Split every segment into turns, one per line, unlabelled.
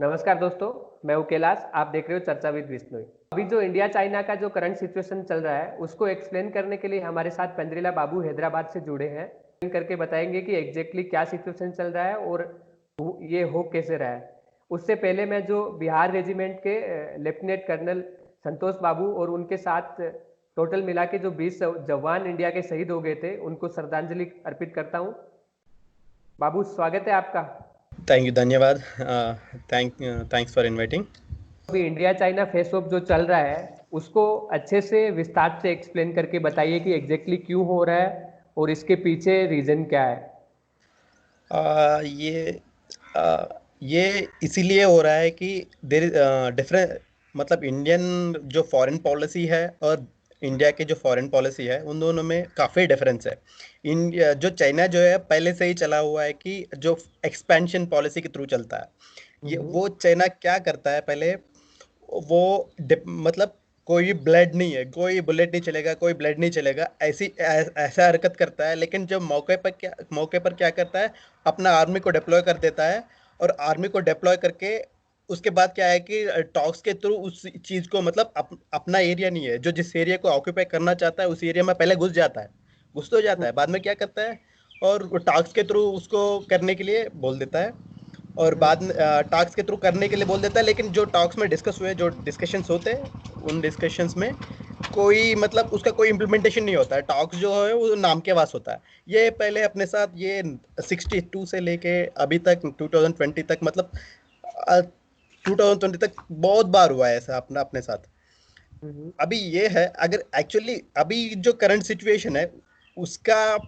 नमस्कार दोस्तों, मैं हूं कैलाश। आप देख रहे हो चर्चा विद विष्णु। अभी जो इंडिया चाइना का जो करंट सिचुएशन चल रहा है उसको एक्सप्लेन करने के लिए हमारे साथ पंद्रीला बाबू हैदराबाद से जुड़े हैं। एक्सप्लेन करके बताएंगे कि एग्जैक्टली क्या सिचुएशन चल रहा है और ये हो कैसे रहा है। उससे पहले मैं जो बिहार रेजिमेंट के लेफ्टिनेंट कर्नल संतोष बाबू और उनके साथ टोटल मिला के जो 20 जवान इंडिया के शहीद हो गए थे उनको श्रद्धांजलि अर्पित करता हूँ। बाबू, स्वागत है आपका।
थैंक यू, धन्यवाद। Thanks for inviting.
अभी इंडिया चाइना फेस ऑफ जो चल रहा है उसको अच्छे से विस्तार से एक्सप्लेन करके बताइए कि एग्जैक्टली क्यों हो रहा है और इसके पीछे रीजन क्या है।
uh, ये uh, ये इसीलिए हो रहा है कि देर डिफरेंट, मतलब इंडियन जो फॉरेन पॉलिसी है और इंडिया की जो फॉरेन पॉलिसी है उन दोनों में काफ़ी डिफरेंस है। इंडिया जो चाइना जो है पहले से ही चला हुआ है कि जो एक्सपेंशन पॉलिसी के थ्रू चलता है। ये वो चाइना क्या करता है, पहले वो मतलब कोई ब्लड नहीं है, कोई बुलेट नहीं चलेगा, कोई ब्लड नहीं चलेगा, ऐसा हरकत करता है। लेकिन जब मौके पर क्या करता है, अपना आर्मी को डिप्लॉय कर देता है। और आर्मी को डिप्लॉय करके उसके बाद क्या है कि टॉक्स के थ्रू उस चीज़ को, मतलब अपना एरिया नहीं है, जो जिस एरिया को ऑक्यूपाई करना चाहता है उस एरिया में पहले घुस जाता है, घुस तो जाता है, बाद में क्या करता है और टॉक्स के थ्रू उसको करने के लिए बोल देता है। और बाद में टॉक्स के थ्रू करने के लिए बोल देता है। लेकिन जो टॉक्स में डिस्कस हुए, जो डिस्कशंस होते हैं, उन डिस्कशंस में कोई, मतलब उसका कोई इम्प्लीमेंटेशन नहीं होता है। टॉक्स जो है वो नाम के वास होता है। ये पहले अपने साथ ये 62 से लेके अभी तक 2020 तक, मतलब 2020 तक बहुत बार हुआ है ऐसा अपना अपने साथ। अभी ये है, अगर एक्चुअली अभी जो करंट सिचुएशन है उसका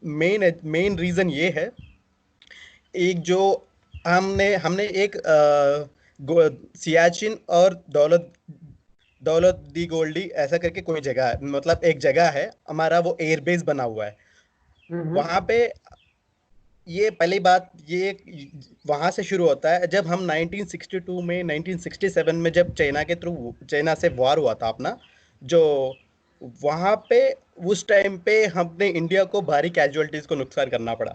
मेन रीजन ये है। एक जो हमने हमने एक सियाचिन और दौलत दौलत दी गोल्डी ऐसा करके कोई जगह है, मतलब एक जगह है हमारा, वो एयरबेस बना हुआ है वहां पे। ये पहली बात, ये वहां से शुरू होता है। जब हम 1962 में 1967 में जब चाइना के थ्रू, चाइना से वॉर हुआ था अपना, जो वहां पे उस टाइम पे हमने इंडिया को भारी कैजुअलिटीज को नुकसान करना पड़ा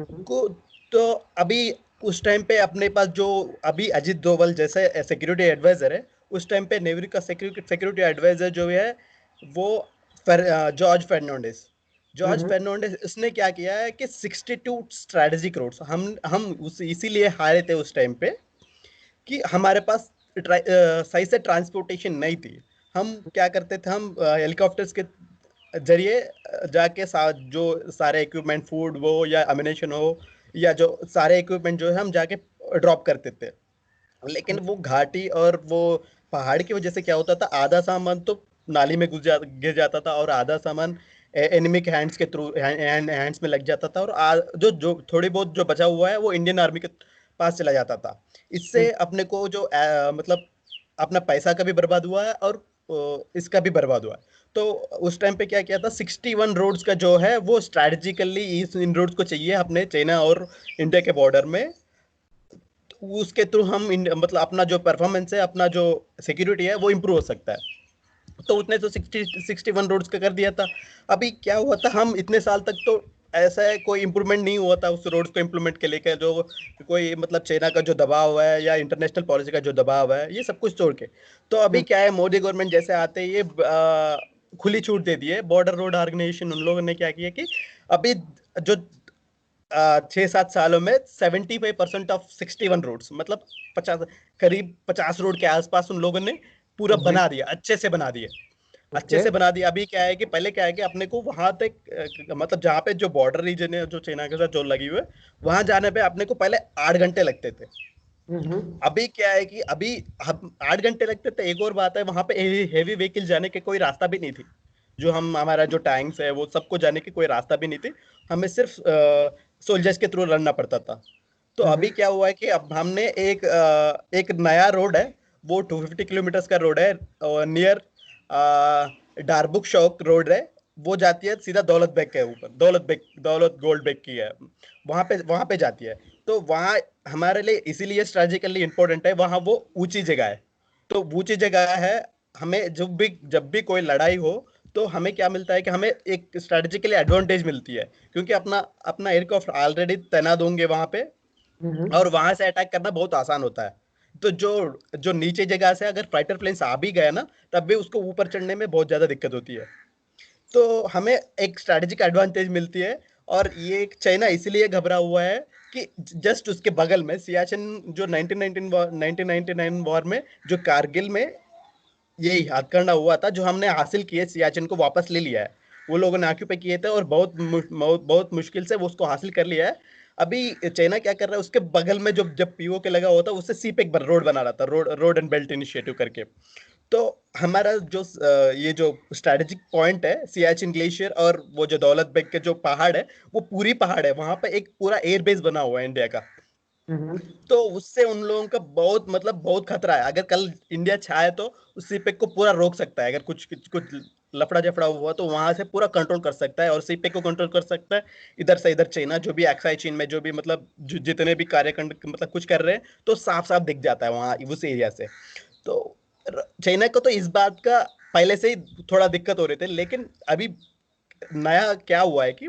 को। तो अभी उस टाइम पे अपने पास जो अभी अजित डोभाल जैसे सिक्योरिटी एडवाइजर है, उस टाइम पे नेवी का सिक्योरिटी एडवाइजर जो है वो जॉर्ज फर्नांडिस उसने क्या किया है कि 62 स्ट्रेटेजिक रोड्स हम उस इसीलिए हारे थे उस टाइम पे कि हमारे पास सही से ट्रांसपोर्टेशन नहीं थी। हम क्या करते थे, हम हेलीकॉप्टर्स के जरिए जाके जो सारे इक्विपमेंट, फूड वो या अम्यूनेशन हो या जो सारे इक्विपमेंट जो है हम जाके ड्रॉप करते थे। लेकिन वो घाटी और वो पहाड़ की वजह से क्या होता था, आधा सामान तो नाली में गिर जाता था और आधा सामान एनिमी के हैंड्स के थ्रू हैंड्स में लग जाता था। और जो जो थोड़ी बहुत जो बचा हुआ है वो इंडियन आर्मी के पास चला जाता था। इससे अपने को जो मतलब अपना पैसा का भी बर्बाद हुआ है और इसका भी बर्बाद हुआ है। तो उस टाइम पे क्या किया था, 61 रोड्स का जो है वो स्ट्रैटेजिकली इन रोड्स को चाहिए अपने चाइना और इंडिया के बॉर्डर में। उसके थ्रू हम मतलब अपना जो परफॉर्मेंस है, अपना जो सिक्योरिटी है वो इम्प्रूव हो सकता है। तो उसने तो 61 रोड्स का कर दिया था। अभी क्या हुआ था, हम इतने साल तक तो ऐसा है कोई इम्प्रूवमेंट नहीं हुआ था उस रोड्स को इम्प्लीमेंट के लेकर, जो कोई मतलब चाइना का जो दबाव है या इंटरनेशनल पॉलिसी का जो दबाव है, ये सब कुछ छोड़ के। तो अभी क्या है, मोदी गवर्नमेंट जैसे आते ही ये खुली छूट दे दी है। बॉर्डर रोड ऑर्गेनाइजेशन उन लोगों ने क्या किया कि अभी जो 6-7 सालों में 75% ऑफ 61 रोड्स, मतलब 50 रोड के आसपास उन लोगों ने पूरा बना दिया, अच्छे से बना दिया, अच्छे से बना दिया। अभी क्या है कि पहले क्या है कि अपने को वहां तक मतलब जहाँ पे जो बॉर्डर रीजन है जो चाइना के साथ जो लगी हुई है, वहां जाने पे अपने को पहले 8 घंटे लगते थे। अभी क्या है कि अभी हम 8 घंटे लगते थे। एक और बात है, वहां पे हेवी व्हीकल जाने के कोई रास्ता भी नहीं थी। जो हम हमारा जो टैंक्स है वो सबको जाने की कोई रास्ता भी नहीं थी। हमें सिर्फ सोल्जर्स के थ्रू लड़ना पड़ता था। तो अभी क्या हुआ है कि अब हमने एक नया रोड है, वो 250 किलोमीटर का रोड है, नियर डारबुक शौक रोड है। वो जाती है सीधा दौलत बेग के ऊपर, दौलत गोल्ड बेग की है, वहां पे जाती है। तो वहाँ हमारे लिए इसीलिए स्ट्रेटेजिकली इंपॉर्टेंट है, वहां वो ऊंची जगह है। तो ऊंची जगह है, हमें जब भी कोई लड़ाई हो तो हमें क्या मिलता है कि हमें एक स्ट्रेटेजिकली एडवांटेज मिलती है, क्योंकि अपना अपना एयरक्राफ्ट ऑलरेडी तैनात होंगे वहां पे और वहां से अटैक करना बहुत आसान होता है। तो जो जो नीचे जगह से अगर फाइटर प्लेन्स आ भी गया ना, तब भी उसको ऊपर चढ़ने में बहुत ज्यादा दिक्कत होती है। तो हमें एक स्ट्रेटेजिक एडवांटेज मिलती है। और ये चाइना इसलिए घबरा हुआ है कि जस्ट उसके बगल में सियाचिन, जो 1999 वॉर में, जो कारगिल में यही हथकंडा हुआ था, जो हमने हासिल किए, सियाचिन को वापस ले लिया है। वो लोगों ने ऑक्यूपाई किए थे और बहुत मुश्किल से वो उसको हासिल कर लिया है। अभी चाइना क्या कर रहा है, उसके बगल में जो जब पीओके लगा हुआ था, उससे सीपेक रोड बना रहा था, रोड एंड बेल्ट इनिशिएटिव करके। तो हमारा जो ये जो स्ट्रेटेजिक पॉइंट है सियाचिन ग्लेशियर, और वो जो दौलत बेग के जो पहाड़ है, वो पूरी पहाड़ है, वहां पे एक पूरा एयरबेस बना हुआ है इंडिया का।
हम्म।
तो उससे उन लोगों का बहुत मतलब बहुत खतरा है। अगर कल इंडिया चाहे तो उस सीपेक को पूरा रोक सकता है। अगर कुछ कुछ कुछ लफड़ा जफड़ा हुआ तो वहां से पूरा कंट्रोल कर सकता है, और सीपेक को कंट्रोल कर सकता है। इधर से इधर चाइना जो भी एक्साई चीन में जो भी मतलब जितने भी कार्यकांड मतलब कुछ कर रहे हैं, तो साफ साफ दिख जाता है वहां उस एरिया से। तो चाइना को तो इस बात का पहले से ही थोड़ा दिक्कत हो रही थी, लेकिन अभी नया क्या हुआ है कि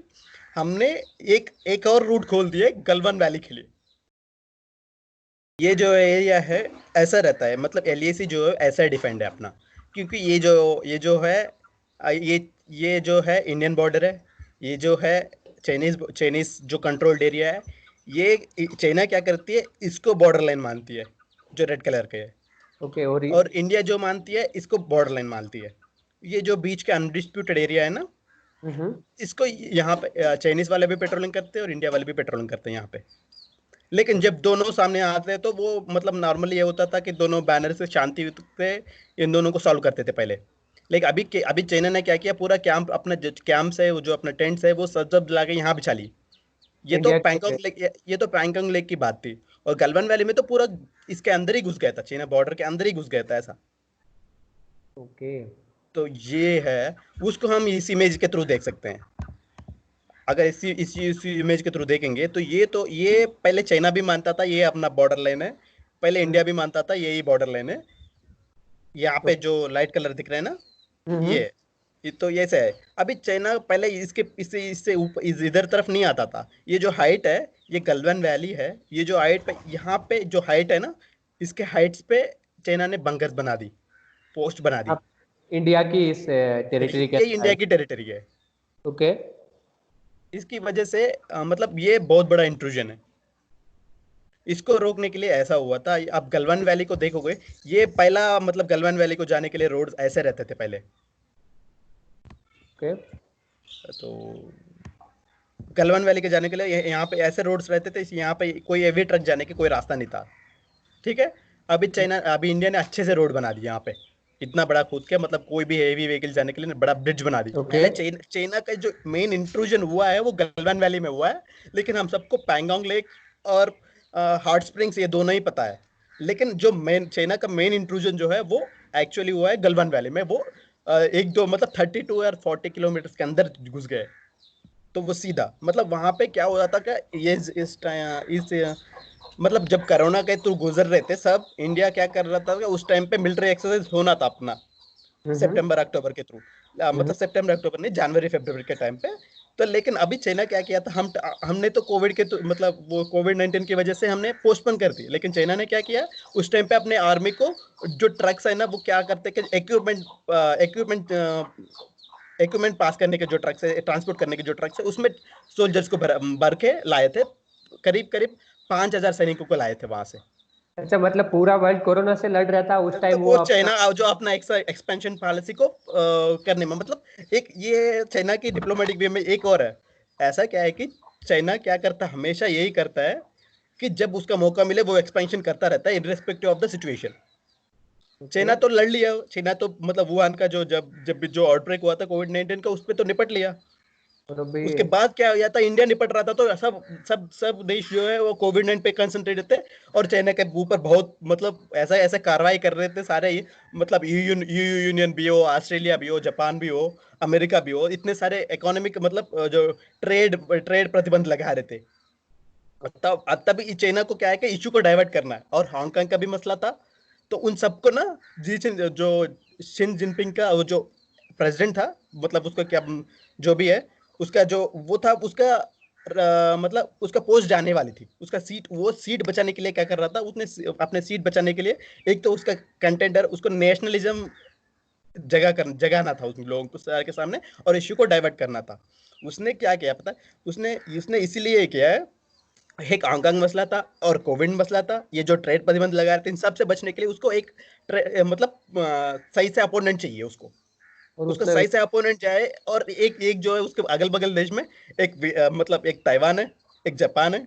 हमने एक एक और रूट खोल दिया गलवान वैली के लिए। ये जो एरिया है ऐसा रहता है, मतलब एलएसी जो है ऐसा डिफाइंड है अपना। क्योंकि ये जो है ये जो है इंडियन बॉर्डर है। ये जो है चाइनीज चाइनीज जो कंट्रोल्ड एरिया है। ये चाइना क्या करती है, इसको बॉर्डर लाइन मानती है, जो रेड कलर के है।
ओके।
और इंडिया जो मानती है, इसको बॉर्डर लाइन मानती है। ये जो बीच का अनडिस्प्यूटेड एरिया है ना,
हम्म।
इसको यहाँ पे चाइनीज वाले भी पेट्रोलिंग करते हैं और इंडिया वाले भी पेट्रोलिंग करते हैं यहाँ पे। लेकिन जब दोनों सामने आते हैं तो वो मतलब नॉर्मली ये होता था कि दोनों बैनर से शांति से इन दोनों को सॉल्व करते थे पहले। लेकिन अभी चाइना ने क्या किया, पूरा कैंप अपना जो कैंप्स है, वो जो अपना टेंट्स है, वो सब सब लाके यहाँ बिछा ली।
इंडिया के।
ये तो पैंगोंग लेक की बात थी। और गलवान वैली में तो पूरा इसके अंदर ही घुस गया था, चाइना बॉर्डर के अंदर ही घुस गया था ऐसा।
ओके।
तो ये है, उसको हम इस इमेज के थ्रू देख सकते हैं। अगर इसी इमेज के थ्रू देखेंगे तो ये पहले चाइना भी मानता था ये अपना बॉर्डर लाइन है। पहले इंडिया भी मानता था यही बॉर्डर लाइन है। यहाँ पे जो लाइट कलर दिख रहा है ना,
हम्म।
ये तो ये से है। अभी चाइना पहले इसके इससे इससे ऊपर इधर तरफ नहीं आता था। ये जो हाइट है, ये गलवान वैली है। ये जो हाइट पे, यहाँ पे जो हाइट है ना, इसके हाइट्स पे चाइना ने बंकर्स बना दी, पोस्ट बना दी।
आप इंडिया की इस टेरिटरी के
ये
अंदर
इंडिया
है।
की टेरिटरी है।
ओके।
इसकी वजह से मतलब ये बहुत बड़ा इंट्रूजन है। इसको रोकने के लिए ऐसा हुआ था। आप गलवान वैली को देखोगे, ये पहला मतलब गलवान वैली को जाने के लिए रोड ऐसे रहते थे पहले।
ओके।
तो गलवान वैली के जाने के लिए यहाँ पे ऐसे रोड्स रहते थे, यहाँ पे कोई हेवी ट्रक जाने की कोई रास्ता नहीं था। ठीक है। अभी इंडिया ने अच्छे से रोड बना दी यहाँ पे, इतना बड़ा खुद के मतलब कोई भी हेवी व्हीकल जाने के लिए बड़ा ब्रिज बना दी।
ओके।
पहले चाइना का जो मेन इंट्रूजन हुआ है वो गलवान वैली में हुआ है। लेकिन हम सबको पैंगोंग लेक और हॉट स्प्रिंग्स ये दोनों ही पता है। लेकिन जो मेन चाइना का मेन इंट्रूजन जो है वो एक्चुअली हुआ है गलवान वैली में। वो एक दो मतलब 32 या 40 किलोमीटर के अंदर घुस गए। तो वो सीधा मतलब वहां पे क्या हो जाता, क्या ये इस मतलब जब कोरोना के थ्रू गुजर रहे थे सब, इंडिया क्या कर रहा था कि उस टाइम पे मिलिट्री एक्सरसाइज होना था अपना,
हम्म।
सितंबर अक्टूबर के थ्रू। मतलब सितंबर अक्टूबर नहीं, जनवरी फरवरी के टाइम पे। तो लेकिन अभी चाइना क्या किया था, हमने तो कोविड के मतलब वो कोविड-19 की वजह से हमने पोस्टपोन कर दी। लेकिन चाइना ने क्या किया, उस टाइम पे अपने आर्मी को, जो ट्रक्स है ना, वो क्या करते कि इक्विपमेंट इक्विपमेंट पास करने के जो ट्रक्स है, ट्रांसपोर्ट करने के जो ट्रक्स है, उसमें सोल्जर्स को भर के लाए थे। करीब करीब 5,000 सैनिकों को लाए थे वहां से।
अच्छा, मतलब पूरा वर्ल्ड कोरोना से लड़ रहा था उस
तो
टाइम वो
वो
अपना।
चाइना जो अपना एक्सपेंशन पॉलिसी को करने में मतलब, एक ये चाइना की डिप्लोमेटिक वे में एक और है। ऐसा क्या है कि चाइना क्या करता है, हमेशा यही करता है कि जब उसका मौका मिले वो एक्सपेंशन करता रहता है irrespective of the situation.
Okay.
China तो लड़ लिया, चाइना तो मतलब वुहान का जो जब जब भी जो आउटब्रेक हुआ था कोविड-19 का, उस पर तो निपट लिया।
और अभी।
उसके बाद क्या हो जाता, इंडिया निपट रहा था, तो सब सब सब देश जो है वो कोविड-19 पे कंसंट्रेटेड थे। और चाइना के ऊपर बहुत मतलब ऐसा ऐसा कार्रवाई कर रहे थे सारे ही। मतलब यूयू यूनियन भी हो, ऑस्ट्रेलिया भी हो, जापान भी हो, अमेरिका भी हो, इतने सारे इकोनॉमिक मतलब जो ट्रेड ट्रेड प्रतिबंध लगा रहे थे। तब चाइना को क्या है कि इशू को डाइवर्ट करना है, और हांगकांग का भी मसला था। तो उन सबको ना, जो शिन जिनपिंग का वो जो प्रेसिडेंट था, मतलब उसका क्या जो भी है, उसका जो वो था, उसका मतलब उसका पोस्ट जाने वाली थी, उसका सीट, वो सीट बचाने के लिए क्या कर रहा था, उसने अपने सीट बचाने के लिए एक तो उसका कंटेंडर, उसको नेशनलिज्म जगाना था उन लोगों को के सामने, और इश्यू को डाइवर्ट करना था। उसने क्या किया पता है? उसने उसने इसीलिए किया है, एक हांगकांग मसला था और कोविड मसला था, ये जो ट्रेड प्रतिबंध लगा रहे थे, इन सब से बचने के लिए उसको एक मतलब सही से अपोनेंट चाहिए उसको।
और
उसका
उसने
सही से अपोनेंट जाए, और एक एक जो है उसके अगल बगल देश में एक मतलब एक ताइवान है, एक जापान है,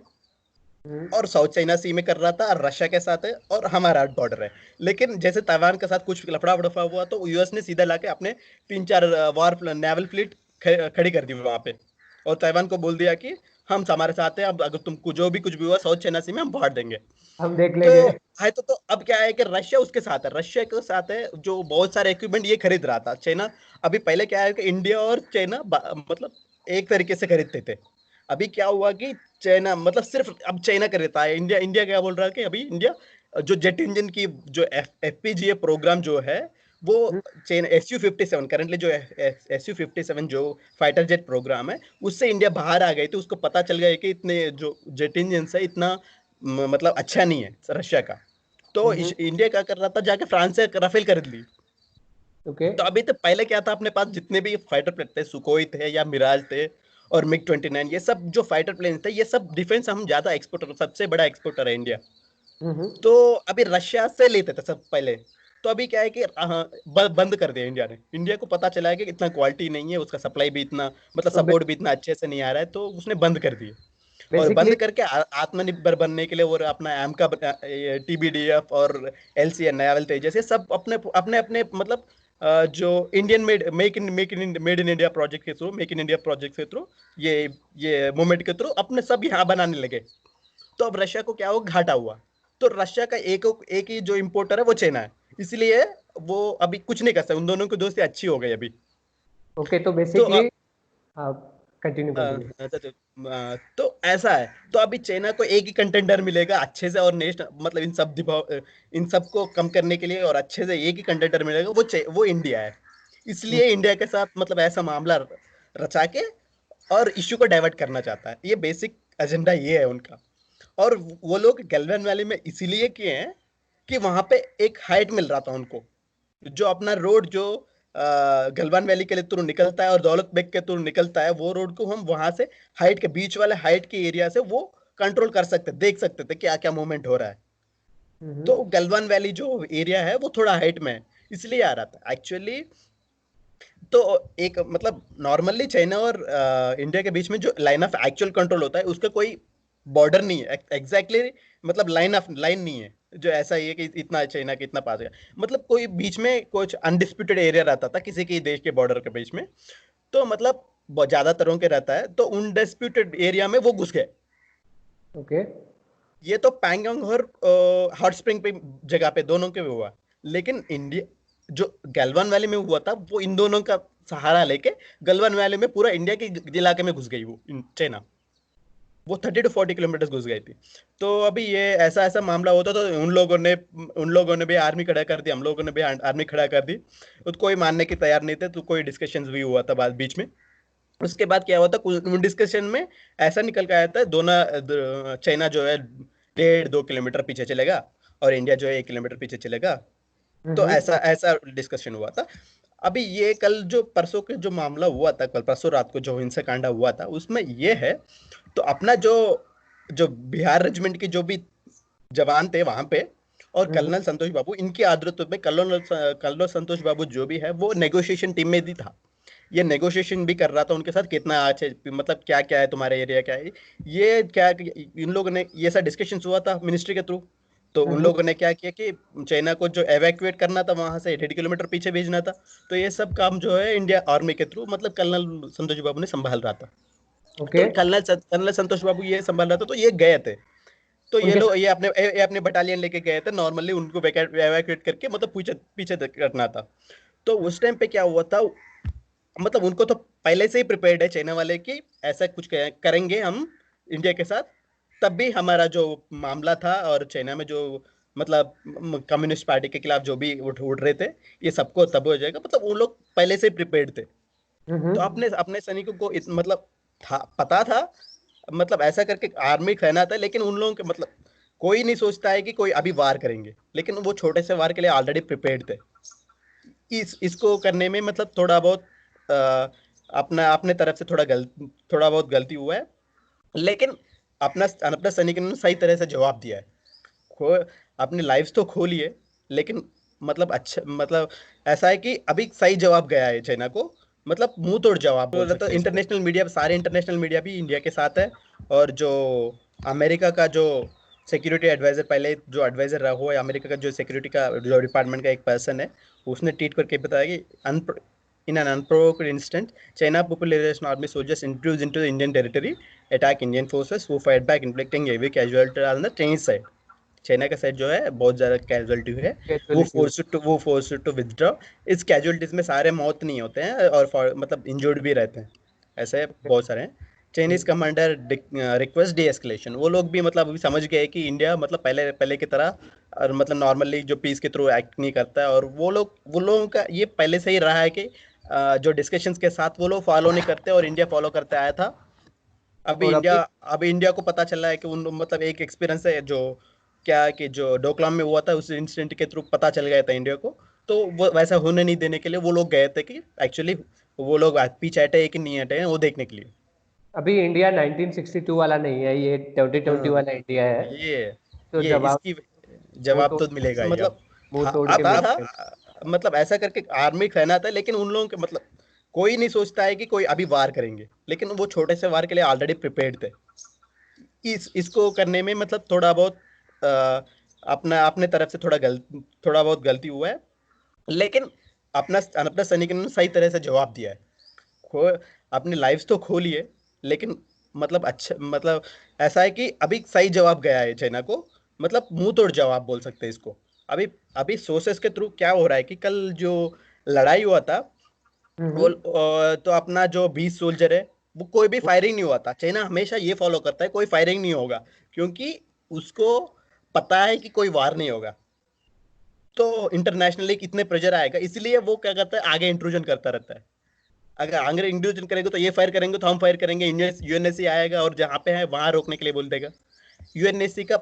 हम्म,
और साउथ चाइना सी में कर रहा था, और रशिया के साथ है, और हमारा बॉर्डर है। लेकिन जैसे ताइवान के साथ कुछ लफड़ा वफड़ा हुआ तो यूएस ने सीधा लाके अपने 3-4 वार नेवल फ्लीट खड़ी कर दी वहां पे, और ताइवान को बोल दिया कि हम हमारे साथ हैं, अब अगर तुमको जो भी कुछ भी हुआ साउथ चाइना सी में हम बांट देंगे।
हम देख
तो
लेंगे।
है तो अब क्या है कि रशिया उसके साथ है, रशिया के साथ है जो बहुत सारे इक्विपमेंट ये खरीद रहा था। चाइना अभी पहले क्या है कि इंडिया और चाइना मतलब एक तरीके से खरीदते थे। अभी क्या हुआ कि चाइना मतलब सिर्फ अब चाइना खरीदता है, इंडिया इंडिया क्या बोल रहा है कि अभी इंडिया जो जेट इंजन की जो एफपीजीए प्रोग्राम जो है वो
हम्म,
चाइना SU-57 करंटली जो SU-57 जो फाइटर जेट प्रोग्राम है उससे इंडिया बाहर आ गई थी। उसको पता चल गया कि इतने जो जेट इंजन है इतना मतलब अच्छा नहीं है रशिया का। तो
हम्म,
इंडिया क्या कर रहा था, जाके फ्रांस से राफेल खरीद ली।
ओके।
तो अभी तो पहले क्या था, अपने पास जितने भी फाइटर प्लेन थे, सुकोई थे या मिराज थे और MiG-29, ये सब जो फाइटर प्लेन थे, ये सब डिफेंस हम ज्यादा एक्सपोर्टर, सबसे बड़ा एक्सपोर्टर है इंडिया।
हम्म,
तो अभी रशिया से लेते थे सब पहले। तो अभी क्या है कि बंद कर दिया इंडिया ने। इंडिया को पता चला है कि इतना क्वालिटी नहीं है, उसका सप्लाई भी इतना मतलब
तो
सपोर्ट भी इतना अच्छे से नहीं आ रहा है, तो उसने बंद कर दिए। और
बेसिकली
बंद करके आत्मनिर्भर बनने के लिए वो अपना एम का TBDF और LCA नायावल तेजस, ये सब अपने अपने अपने मतलब जो Indian made in India project के through, make in India project के थ्रू, ये मूवमेंट के थ्रू अपने सब यहाँ बनाने लगे। तो अब रशिया को क्या हो घाटा हुआ। तो रशिया का एक एक ही जो इम्पोर्टर है वो चाइना है, इसलिए वो अभी कुछ नहीं कर सकते, उन दोनों की दोस्ती अच्छी हो गई अभी।
ओके, तो
तो
बेसिकली आप कंटिन्यू कर दीजिए।
तो ऐसा है। तो अभी चाइना को एक ही कंटेंडर मिलेगा अच्छे से, और नेक्स्ट मतलब इन सब को कम करने के लिए और अच्छे से एक ही कंटेंडर मिलेगा, वो इंडिया है।
हम्म,
इसलिए इंडिया के साथ मतलब ऐसा मामला रचा के और इश्यू को डाइवर्ट करना चाहता है। ये बेसिक एजेंडा ये है उनका। और वो लोग गैल्वन वैली में इसीलिए किए हैं कि वहां पे एक हाइट मिल रहा था उनको, जो अपना रोड जो गलवान वैली के लिए थ्रू निकलता है और दौलत बेग के थ्रू निकलता है, वो रोड को हम वहां से हाइट के बीच वाले हाइट के एरिया से वो कंट्रोल कर सकते, देख सकते थे क्या क्या मूवमेंट हो रहा है।
हम्म,
तो गलवान वैली जो एरिया है वो थोड़ा हाइट में है, इसलिए आ रहा था एक्चुअली। तो एक मतलब नॉर्मली चाइना और इंडिया के बीच में जो लाइन ऑफ एक्चुअल कंट्रोल होता है उसका कोई बॉर्डर नहीं है एग्जैक्टली, मतलब लाइन नहीं है जो ऐसा ही है कि इतना चाइना के इतना पास है। मतलब कोई बीच में कुछ अनडिस्प्यूटेड एरिया रहता था किसी के देश के बॉर्डर के बीच में, तो मतलब ज्यादातरों के रहता है, तो अनडिस्प्यूटेड एरिया में वो घुस गए।
ओके।
ये तो पैंगोंग और हॉट स्प्रिंग पे जगह पे दोनों के भी हुआ। लेकिन इंडिया जो गलवान वैली में हुआ था वो इन दोनों का सहारा लेके गलवान वैली में पूरा इंडिया के इलाके में घुस गई वो चाइना। वो 30 to 40 किलोमीटर घुस गई थी। तो अभी ये ऐसा ऐसा मामला होता तो उन लोगों ने भी आर्मी खड़ा कर दी, हम लोगों ने भी आर्मी खड़ा कर दी। तो कोई मानने की तैयार नहीं थे, तो कोई डिस्कशंस भी हुआ था बाद बीच में। उसके बाद क्या हुआ था, कुछ डिस्कशन में ऐसा निकल के आया था, दोनों चाइना जो है 1.5-2 किलोमीटर पीछे चलेगा और इंडिया जो है 1 किलोमीटर पीछे चलेगा। तो
हम्म,
ऐसा ऐसा डिस्कशन हुआ था। अभी ये कल जो परसों के जो मामला हुआ था, कल परसों रात को जो हिंसाकांड हुआ था उसमें ये है, तो अपना जो जो बिहार रेजिमेंट के जो भी जवान थे वहां पे, और
हम्म,
कर्नल संतोष बाबू, इनकी आदतों में कर्नल कर्नल संतोष बाबू जो भी है वो नेगोशिएशन टीम में भी था। ये नेगोशिएशन भी कर रहा था उनके साथ, कितना अच्छे मतलब क्या क्या है तुम्हारे एरिया क्या है, ये क्या, इन लोगों ने ये सब डिस्कशन हुआ था मिनिस्ट्री के थ्रू। तो उन
हम्म,
लोगों ने क्या किया कि चाइना को जो एवैक्यूएट करना था वहां से 1.5 किलोमीटर पीछे भेजना था। तो ये सब काम जो है इंडिया आर्मी के थ्रू मतलब कर्नल संतोष बाबू ने संभाल रहा था।
ओके।
तो कर्नल संतोष बाबू ये संभाल रहा था, तो ये गए थे। तो ये
उनके
लोग
साथ।
ये अपने बटालियन लेके गए थे, नॉर्मली उनको एवैक्यूएट करके मतलब पीछे पीछे करना था। तो उस टाइम पे क्या हुआ था, मतलब उनको तो पहले से ही प्रिपेयर्ड है चाइना वाले कि ऐसा कुछ करेंगे हम इंडिया के साथ। तब भी हमारा जो मामला था और चाइना में जो मतलब कम्युनिस्ट पार्टी के खिलाफ जो भी उठ रहे थे, ये सबको तब हो जाएगा, मतलब वो लोग पहले से ही प्रिपेयर्ड थे। तो
हम्म,
अपने अपने सैनिकों को मतलब था, पता था, मतलब ऐसा करके आर्मी रहना था, लेकिन उन लोगों के मतलब कोई नहीं सोचता है कि कोई अभी वार करेंगे, लेकिन वो छोटे से वार के लिए ऑलरेडी प्रिपेयर्ड थे। इसको करने में मतलब थोड़ा बहुत अ, अपना अपने तरफ से थोड़ा बहुत गलती हुआ है, लेकिन अपना अपना सैनिक ने सही तरह से जवाब दिया है। खो अपनी लाइफ तो खो लिए, लेकिन मतलब अच्छा मतलब ऐसा है कि अभी सही जवाब गया है चाइना को, मतलब मुंह तोड़ जवाब बोल सकते हैं। इंटरनेशनल मीडिया, सारे इंटरनेशनल मीडिया भी इंडिया के साथ है। और जो अमेरिका का जो सिक्योरिटी एडवाइजर, पहले जो एडवाइजर रहा हुआ है अमेरिका का, जो सिक्योरिटी का जो डिपार्टमेंट का एक पर्सन है, उसने ट्वीट करके बताया कि in an unprovoked instant, China Population Army soldiers introduced into the Indian territory, attack Indian forces who fired back, inflicting heavy casualties on the Chinese side. China का साइड जो है बहुत ज्यादा कैजुअलिटी हुई है।
कैजुअलिटी।
वो फोर्स टू विथड्रॉ। इस casualties में सारे मौत नहीं होते हैं और मतलब इंजर्ड भी रहते हैं, ऐसे बहुत सारे हैं। Chinese commander request D escalation. वो लोग भी मतलब अभी समझ गए कि इंडिया मतलब पहले पहले की तरह और मतलब नॉर्मली जो पीस के थ्रू एक्ट नहीं करता है, और वो लोगों का ये पहले से ही रहा है कि जो डिस्कशंस के साथ वो लोग फॉलो नहीं करते और इंडिया फॉलो करते आया था।
और अभी
अभी इंडिया को पता चला है कि उन मतलब एक एक्सपीरियंस है जो क्या कि जो डोकलाम में हुआ था, उस इंसिडेंट के थ्रू पता चल गया था इंडिया को। तो वो वैसा होने नहीं देने के लिए वो लोग गए थे कि एक्चुअली वो लोग पीछे हटे कि नहीं हटे हैं वो देखने के लिए।
अभी इंडिया 1962 वाला नहीं है, ये 2020
हाँ,
वाला इंडिया है।
ये
तो
ये
जवाब
इसकी
मुंह
जवाब
तोड़
तो मिलेगा ही अब।
मतलब मुंह
हाँ,
तोड़ के
अब
मिलेगा।
था मतलब ऐसा करके आर्मी रहना था, लेकिन उन लोगों के मतलब कोई नहीं सोचता है कि कोई अभी वार करेंगे, लेकिन वो छोटे से वार के लिए ऑलरेडी प्रिपेयर्ड थे। इसको करने में मतलब थोड़ा बहुत अ, अपना अपने तरफ से थोड़ा बहुत गलती हुआ है, लेकिन अपना अपना सैनिक ने सही तरह से जवाब दिया है। खो अपनी लाइफ तो खो लिए, लेकिन मतलब अच्छा मतलब ऐसा है कि अभी सही जवाब गया है चाइना को, मतलब मुंह तोड़ जवाब बोल सकते हैं इसको। अभी अभी सोर्सेस के थ्रू क्या हो रहा है कि कल जो लड़ाई हुआ था, वो
हम्म।
तो अपना जो 20 सोल्जर है, वो कोई भी फायरिंग नहीं हुआ था। चाइना हमेशा ये फॉलो करता है कोई फायरिंग नहीं होगा, क्योंकि उसको पता है कि कोई वार नहीं होगा, तो इंटरनेशनली कितने प्रेशर आएगा, इसलिए वो क्या करता है आगे इंट्रूजन करता रहता है। अगर आगे इंट्रूजन करेंगे तो ये फायर करेंगे तो हम फायर करेंगे, यूएनएससी आएगा और जहां पे है वहां रोकने के लिए बोल देगा। यूएनएससी का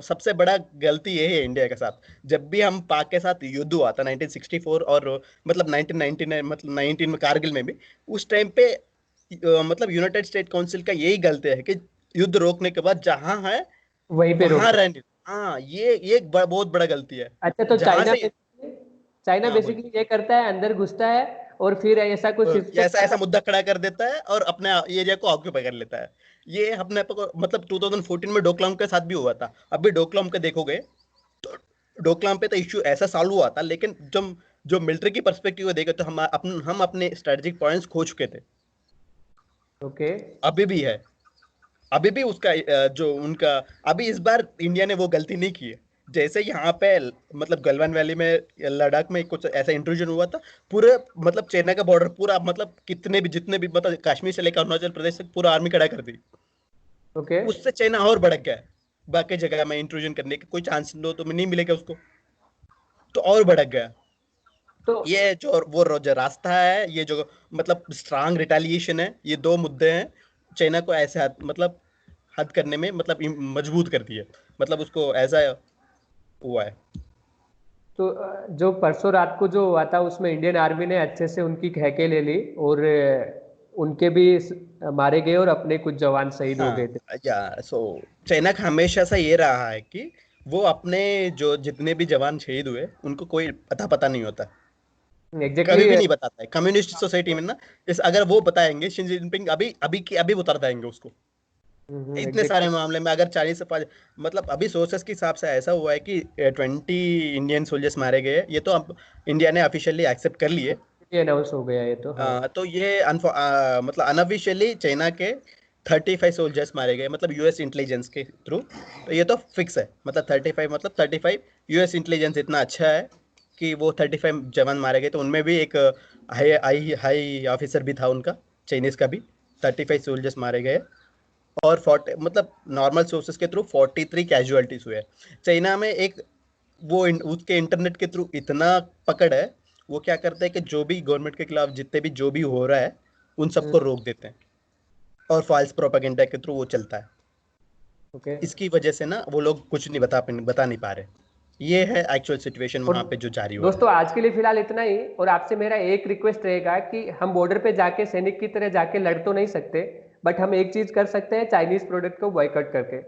सबसे बड़ा गलती ये है इंडिया के साथ। जब भी हम पाक के साथ युद्ध हुआ था 1964 और मतलब 1999 मतलब 19 में कारगिल में भी, उस टाइम पे मतलब यूनाइटेड स्टेट काउंसिल का यही गलती है कि युद्ध रोकने के बाद जहां है
वहीं पे रोक
वहां
दो।
रहने। हाँ, ये एक बहुत बड़ा गलती है।
अच्छा, तो
जहां से
चाइना
हाँ बोलिए।
बेसिकली ये करता है, अंदर घुसता है और फिर ऐसा कुछ
ये
सिचुएशन
ऐसा
आता
ऐसा मुद्दा खड़ा कर देता है और अपने एरिया को ऑक्यूपाई कर लेता है। ये अपने को मतलब 2014 में डोकलाम के साथ भी हुआ था। अभी डोकलाम के देखोगे तो डोकलाम पे तो इश्यू ऐसा सॉल्व हुआ था, लेकिन जब जो मिलिट्री की पर्सपेक्टिव में देखे तो हम अपने स्ट्रेटेजिक पॉइंट्स खो चुके थे।
है। ओके।
अभी भी है, अभी भी उसका जो उनका अभी इस बार इंडिया ने वो गलती नहीं की है। जैसे यहाँ पे मतलब गलवान वैली में लद्दाख में कुछ ऐसा इंट्रूजन हुआ था, पूरे मतलब चाइना का बॉर्डर पूरा मतलब कितने भी जितने भी मतलब कश्मीर से लेकर अरुणाचल प्रदेश तक पूरा आर्मी खड़ा कर दी।
ओके।
उससे चाइना और भड़क गया है। बाकी जगह में इंट्रूजन करने का कोई चांस दो तो नहीं मिलेगा उसको, तो और भड़क गया।
तो
ये जो रास्ता है, ये जो मतलब स्ट्रांग रिटेलिएशन है, ये दो मुद्दे हैं चाइना को ऐसे मतलब हद करने में मतलब मजबूत करती है, मतलब उसको ऐसा हुआ है।
जो परसों रात को जो हुआ था उसमें इंडियन आर्मी ने अच्छे से उनकी खहके ले ली और उनके भी मारे गए और अपने कुछ जवान शहीद हो
हाँ,
गए थे।
या सो चाइना का हमेशा से ये रहा है कि वो अपने जो जितने भी जवान शहीद हुए उनको कोई पता पता नहीं होता,
एग्जैक्टली
कभी भी
exactly,
नहीं बताता है कम्युनिस्ट सोसाइटी में ना। इस अगर वो बताएंगे शी जिनपिंग अभी अभी की अभी उतार देंगे उसको। इतने सारे
एग्जैक्टली।
मामले में अगर 40 से 5 मतलब अभी सोर्सेस के हिसाब से ऐसा हुआ है कि 20 इंडियन सोल्जर्स मारे गए, ये तो अब इंडिया ने ऑफिशियली एक्सेप्ट कर लिए।
अनाउंस हो गया ये तो, हाँ।
तो ये मतलब अनऑफिशियली चाइना के 35 सोल्जर्स मारे गए, मतलब यूएस इंटेलिजेंस के थ्रू। तो ये तो फिक्स है, मतलब 35 मतलब 35 यूएस इंटेलिजेंस इतना अच्छा है कि वो 35 जवान मारे गए। तो उनमें भी एक हाई हाई हाई ऑफिसर भी था उनका, चाइनीज का भी। 35 सोल्जर्स मारे गए और 40 मतलब नॉर्मल सोर्सेस के थ्रू 43 कैजुअलिटीज हुए। चाइना में एक उसके इंटरनेट के थ्रू इतना पकड़ है, वो क्या करते हैं कि जो भी गवर्नमेंट के खिलाफ जितने भी जो भी हो रहा है उन सबको रोक देते हैं। और फॉल्स प्रोपेगेंडा के थ्रू वो चलता है।
ओके।
इसकी वजह से ना वो लोग कुछ नहीं बता नहीं पा रहे। ये है एक्चुअल सिचुएशन
और
वहां पे जो जारी हो रहा
दोस्तों आज के लिए फिलहाल इतना ही, और आपसे मेरा एक रिक्वेस्ट रहेगा कि हम बॉर्डर पे जाके सैनिक की तरह जाके लड़ तो नहीं सकते, बट हम एक चीज कर सकते हैं, चाइनीज प्रोडक्ट को बॉयकॉट करके।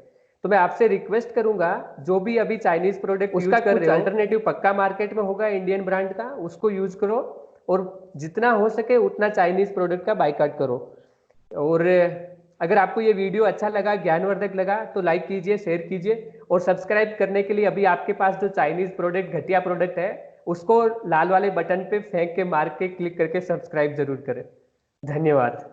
तो मैं आपसे रिक्वेस्ट करूंगा, जो भी अभी चाइनीज प्रोडक्ट उसका कर रहे हो, अल्टरनेटिव पक्का मार्केट में होगा इंडियन ब्रांड का, उसको यूज करो, और जितना हो सके उतना चाइनीज प्रोडक्ट का बाइकआउट करो। और अगर आपको ये वीडियो अच्छा लगा, ज्ञानवर्धक लगा, तो लाइक कीजिए, शेयर कीजिए, और सब्सक्राइब करने के लिए अभी आपके पास जो चाइनीज प्रोडक्ट, घटिया प्रोडक्ट है, उसको लाल वाले बटन पे फेंक के, मार के, क्लिक करके सब्सक्राइब जरूर करें। धन्यवाद।